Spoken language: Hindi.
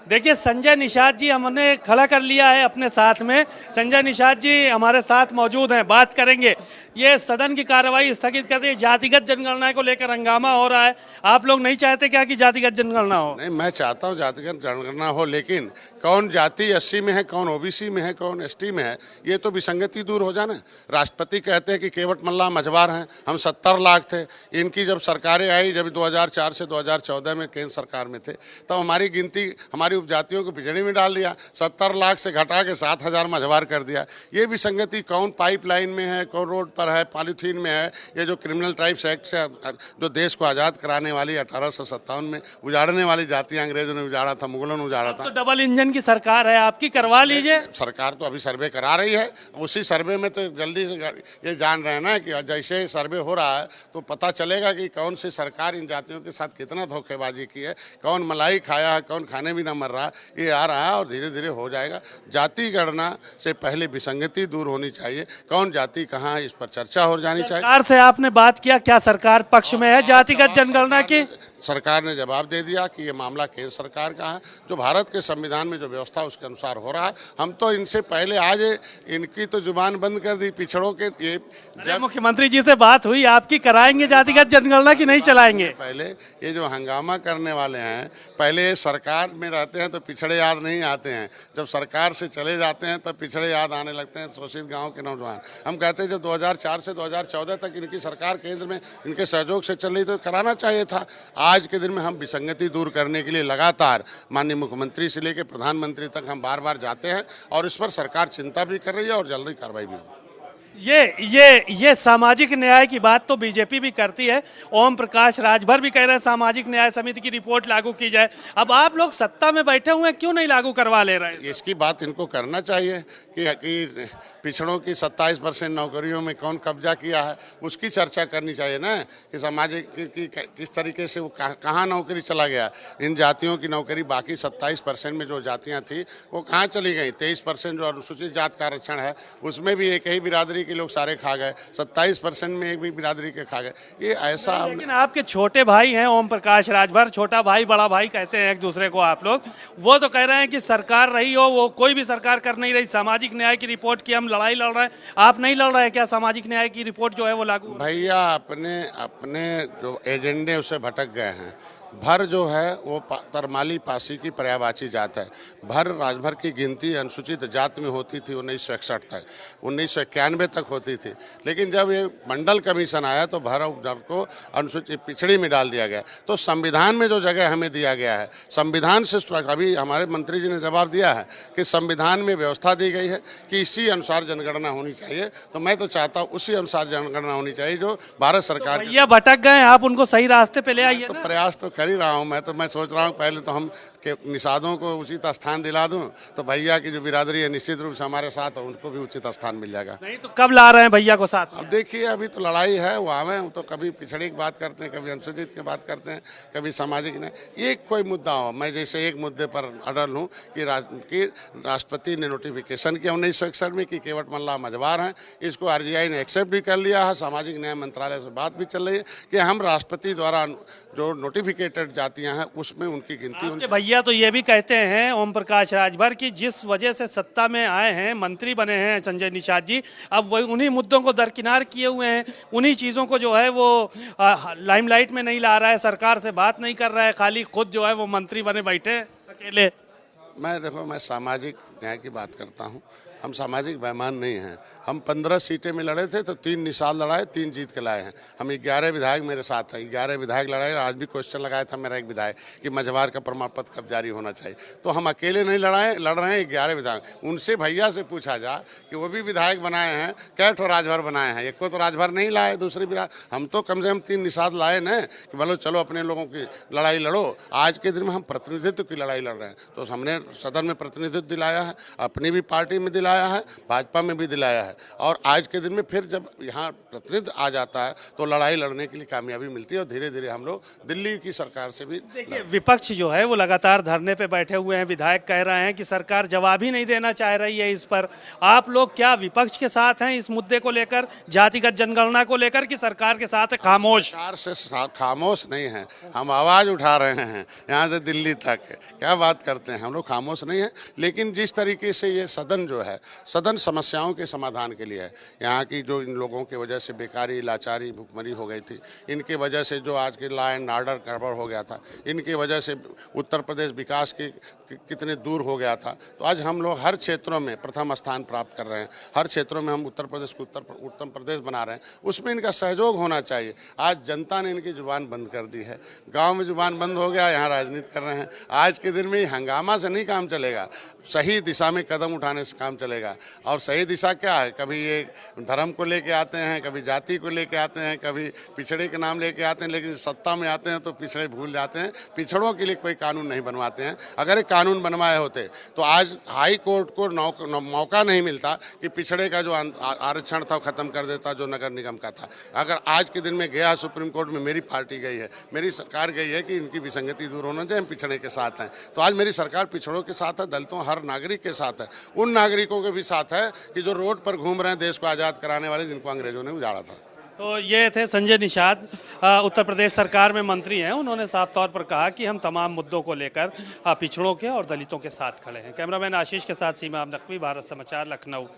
देखिए, संजय निषाद जी हमने खड़ा कर लिया है अपने साथ में। संजय निषाद जी हमारे साथ मौजूद हैं, बात करेंगे। ये सदन की कार्रवाई स्थगित कर दी, जातिगत जनगणना को लेकर हंगामा हो रहा है। आप लोग नहीं चाहते क्या कि जातिगत जनगणना हो? नहीं, मैं चाहता हूँ जातिगत जनगणना हो, लेकिन कौन जाति एससी में है, कौन ओबीसी में है, कौन एसटी में है, ये तो विसंगति दूर हो जाए ना। राष्ट्रपति कहते हैं कि केवट मल्ला मझवार हैं, हम 70 लाख थे। इनकी जब सरकारें आई, जब 2004 से 2014 में केंद्र सरकार में थे, तब हमारी गिनती हमारी उपजातियों को पिछड़ी में डाल दिया। 70 लाख से घटा के 7,000 मझवार कर दिया। ये विसंगति, कौन पाइपलाइन में है, कौन रोड पर है, पॉलीथीन में है। ये जो क्रिमिनल ट्राइब्स एक्ट से जो देश को आज़ाद कराने वाली 1857 में उजाड़ने वाली जातियां अंग्रेजों ने उजाड़ा था, मुगलों ने उजाड़ा था। तो डबल इंजन की सरकार है आपकी, करवा लीजिए। सरकार तो अभी सर्वे करा रही है, उसी सर्वे में तो जल्दी से ये जान रहे हैं ना कि जैसे सर्वे हो रहा है तो पता चलेगा कि कौन सी सरकार इन जातियों के साथ कितना धोखेबाजी की है, कौन मलाई खाया है, कौन खाने भी ना मर रहा है। ये आ रहा है और धीरे धीरे हो जाएगा। जाति गणना से पहले विसंगति दूर होनी चाहिए, कौन जाति कहाँ है, इस पर चर्चा हो जानी चाहिए। सरकार से आपने बात किया, क्या सरकार पक्ष में है जातिगत जनगणना की? सरकार ने जवाब दे दिया कि ये मामला केंद्र सरकार का है, जो भारत के संविधान में जो व्यवस्था उसके अनुसार हो रहा है। हम तो इनसे पहले आज इनकी तो जुबान बंद कर दी पिछड़ों के। ये जब मुख्यमंत्री जी से बात हुई आपकी, कराएंगे जातिगत जनगणना की नहीं चलाएंगे? पहले ये जो हंगामा करने वाले हैं, पहले सरकार में रहते हैं तो पिछड़े याद नहीं आते हैं, जब सरकार से चले जाते हैं तब पिछड़े याद आने लगते हैं, शोषित गाँव के नौजवान। हम कहते हैं जब 2004 से 2014 तक इनकी सरकार केंद्र में इनके सहयोग से चल रही तो कराना चाहिए था। आज के दिन में हम विसंगति दूर करने के लिए लगातार माननीय मुख्यमंत्री से लेकर प्रधानमंत्री तक हम बार बार जाते हैं और इस पर सरकार चिंता भी कर रही है और जल्दी कार्रवाई भी होगी। ये सामाजिक न्याय की बात तो बीजेपी भी करती है। ओम प्रकाश राजभर भी कह रहे हैं सामाजिक न्याय समिति की रिपोर्ट लागू की जाए। अब आप लोग सत्ता में बैठे हुए हैं, क्यों नहीं लागू करवा ले रहे हैं? इसकी बात इनको करना चाहिए कि पिछड़ों की 27% नौकरियों में कौन कब्जा किया है, उसकी चर्चा करनी चाहिए ना, कि सामाजिक की किस तरीके से वो कहाँ नौकरी चला गया। इन जातियों की नौकरी बाकी 27% में जो जातियाँ थी वो कहाँ चली गई। 23% जो अनुसूचित जात का आरक्षण है उसमें भी एक ही बिरादरी के लोग सारे खा गए, 27% में एक भी बिरादरी के खा गए। ये ऐसा। लेकिन आपके छोटे भाई हैं ओम प्रकाश राजभर, छोटा भाई बड़ा भाई कहते हैं एक दूसरे को आप लोग, वो तो कह रहे हैं कि सरकार रही हो, वो कोई भी सरकार कर नहीं रही। सामाजिक न्याय की रिपोर्ट की हम लड़ाई लड़ रहे हैं, आप नहीं लड़ रहे हैं क्या? सामाजिक न्याय की रिपोर्ट जो है वो लागू? भैया अपने जो एजेंडे उसे भटक गए हैं। भर जो है वो तरमाली पासी की पर्यायवाची जात है। भर राजभर की गिनती अनुसूचित जात में होती थी 1961 तक, 1991 तक होती थी। लेकिन जब ये मंडल कमीशन आया तो भर और जर को अनुसूचित पिछड़ी में डाल दिया गया। तो संविधान में जो जगह हमें दिया गया है, संविधान से अभी हमारे मंत्री जी ने जवाब दिया है कि संविधान में व्यवस्था दी गई है कि इसी अनुसार जनगणना होनी चाहिए। तो मैं तो चाहता हूँ उसी अनुसार जनगणना होनी चाहिए जो भारत सरकार। भैया भटक गए, आप उनको सही रास्ते पे ले आइए। तो प्रयास तो कर ही रहा हूँ मैं सोच रहा हूँ पहले तो हम के निषादों को उचित स्थान दिला दूं, तो भैया की जो बिरादरी है निश्चित रूप से हमारे साथ है, उनको भी उचित स्थान मिल जाएगा। नहीं तो कब ला रहे हैं भैया को साथ? अब देखिए, अभी तो लड़ाई है, वो आवे तो कभी पिछड़े की बात करते हैं, कभी अनुसूचित की बात करते हैं, कभी सामाजिक नहीं। एक कोई मुद्दा हो, मैं जैसे एक मुद्दे पर अड़ल हूँ कि राष्ट्रपति ने नोटिफिकेशन किया 1961 में कि केवट मल्ला मझवार हैं। इसको RGI ने एक्सेप्ट भी कर लिया है। सामाजिक न्याय मंत्रालय से बात भी चल रही है कि हम राष्ट्रपति द्वारा जो नोटिफिकेटेड जातियां हैं उसमें उनकी गिनती। भैया तो ये भी कहते हैं ओम प्रकाश राजभर की जिस वजह से सत्ता में आए हैं, मंत्री बने हैं संजय निषाद जी, अब वही उन्हीं मुद्दों को दरकिनार किए हुए हैं, उन्हीं चीज़ों को जो है वो लाइमलाइट में नहीं ला रहा है, सरकार से बात नहीं कर रहा है, खाली खुद जो है वो मंत्री बने बैठे अकेले। मैं सामाजिक न्याय की बात करता हूँ। हम सामाजिक बेईमान नहीं हैं। हम 15 सीटें में लड़े थे तो 3 निषाद लड़ाए, 3 जीत के लाए हैं। हम 11 विधायक मेरे साथ हैं, 11 विधायक लड़ाए। आज भी क्वेश्चन लगाया था मेरा एक विधायक कि मझवार का प्रमाण पत्र कब जारी होना चाहिए। तो हम अकेले नहीं लड़ रहे हैं, 11 विधायक। उनसे भैया से पूछा जा कि वो भी विधायक बनाए हैं, कै ठो राजभर बनाए हैं, एक को तो राजभर नहीं लाए, दूसरी भी हम तो कम से कम 3 निषाद लाए न कि बोलो चलो अपने लोगों की लड़ाई लड़ो। आज के दिन में हम प्रतिनिधित्व की लड़ाई लड़ रहे हैं। तो हमने सदन में प्रतिनिधित्व दिलाया है, अपनी भी पार्टी में दिलाया दिलाया है, भाजपा में भी दिलाया है, और आज के दिन में फिर जब यहाँ प्रतिनिधि आ जाता है तो लड़ाई लड़ने के लिए कामयाबी मिलती है, और धीरे धीरे हम लोग दिल्ली की सरकार से भी। देखिए, विपक्ष जो है वो लगातार धरने पे बैठे हुए हैं, विधायक कह रहे हैं कि सरकार जवाब ही नहीं देना चाह रही है इस पर। आप लोग क्या विपक्ष के साथ हैं इस मुद्दे को लेकर, जातिगत जनगणना को लेकर, कि सरकार के साथ है खामोश? सरकार से खामोश नहीं है, हम आवाज़ उठा रहे हैं यहाँ से दिल्ली तक। क्या बात करते हैं, हम लोग खामोश नहीं हैं, लेकिन जिस तरीके से ये सदन जो है, सदन समस्याओं के समाधान के लिए है। यहाँ की जो इन लोगों की वजह से बेकारी, लाचारी, भुखमरी हो गई थी, इनकी वजह से जो आज के लॉ एंड ऑर्डर गड़बड़ हो गया था, इनकी वजह से उत्तर प्रदेश विकास के कितने दूर हो गया था, तो आज हम लोग हर क्षेत्रों में प्रथम स्थान प्राप्त कर रहे हैं। हर क्षेत्रों में हम उत्तर प्रदेश को उत्तम प्रदेश बना रहे हैं, उसमें इनका सहयोग होना चाहिए। आज जनता ने इनकी जुबान बंद कर दी है, गांव में जुबान बंद हो गया, यहाँ राजनीति कर रहे हैं। आज के दिन में हंगामा से नहीं काम चलेगा, सही दिशा में कदम उठाने से काम चलेगा। और सही दिशा क्या है, कभी ये धर्म को लेके आते हैं, कभी जाति को लेके आते हैं, कभी पिछड़े के नाम लेके आते हैं, लेकिन सत्ता में आते हैं तो पिछड़े भूल जाते हैं। पिछड़ों के लिए कोई कानून नहीं बनवाते हैं। अगर एक कानून बनवाए होते तो आज हाई कोर्ट को मौका नहीं मिलता कि पिछड़े का जो आरक्षण था खत्म कर देता, जो नगर निगम का था। अगर आज के दिन में गया सुप्रीम कोर्ट में, मेरी पार्टी गई है, मेरी सरकार गई है कि इनकी विसंगति दूर होना चाहिए, हम पिछड़े के साथ हैं। तो आज मेरी सरकार पिछड़ों के साथ है, दलितों, हर नागरिक के साथ है, उन नागरिकों के भी साथ है कि जो रोड पर घूम रहे हैं देश को आज़ाद कराने वाले, जिनको अंग्रेजों ने उजाड़ा था। तो ये थे संजय निषाद, उत्तर प्रदेश सरकार में मंत्री हैं। उन्होंने साफ तौर पर कहा कि हम तमाम मुद्दों को लेकर पिछड़ों के और दलितों के साथ खड़े हैं। कैमरामैन आशीष के साथ सीमा नकवी, भारत समाचार, लखनऊ।